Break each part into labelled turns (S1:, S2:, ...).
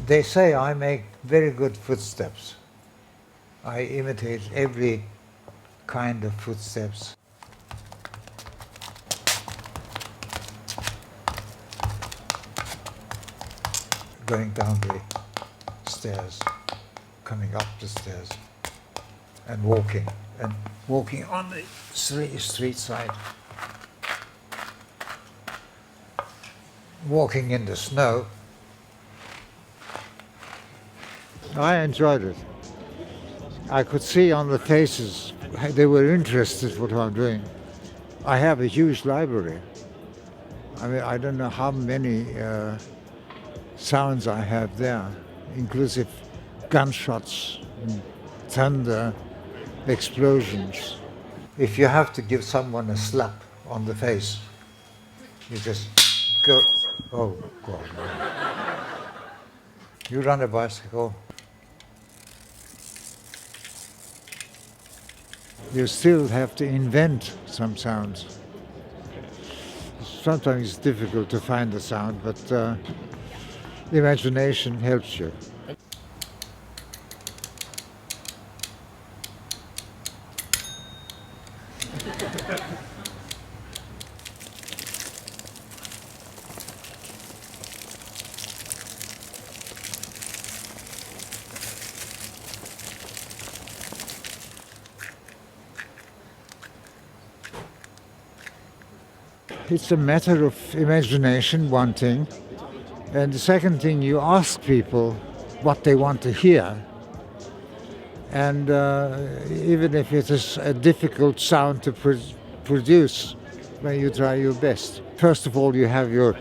S1: They say I make very good footsteps. I imitate every kind of footsteps. Going down the stairs, coming up the stairs, and walking on the street side. Walking in the snow. I enjoyed it. I could see on the faces they were interested in what I'm doing. I have a huge library. I mean, I don't know how many sounds I have there, inclusive gunshots, thunder, explosions. If you have to give someone a slap on the face, you just go, oh God. You run a bicycle, you still have to invent some sounds. Sometimes it's difficult to find the sound, but imagination helps you. It's a matter of imagination, one thing. And the second thing, you ask people what they want to hear. And even if it is a difficult sound to produce, then you try your best. First of all, you have the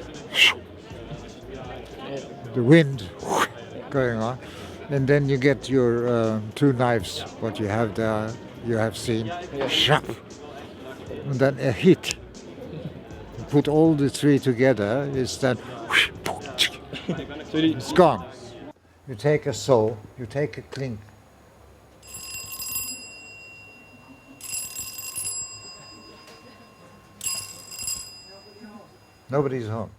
S1: wind going on. And then you get your two knives, what you have there, you have seen, sharp. And then a hit. Put all the three together, is that it's gone. You take a saw, you take a clink. Nobody's home.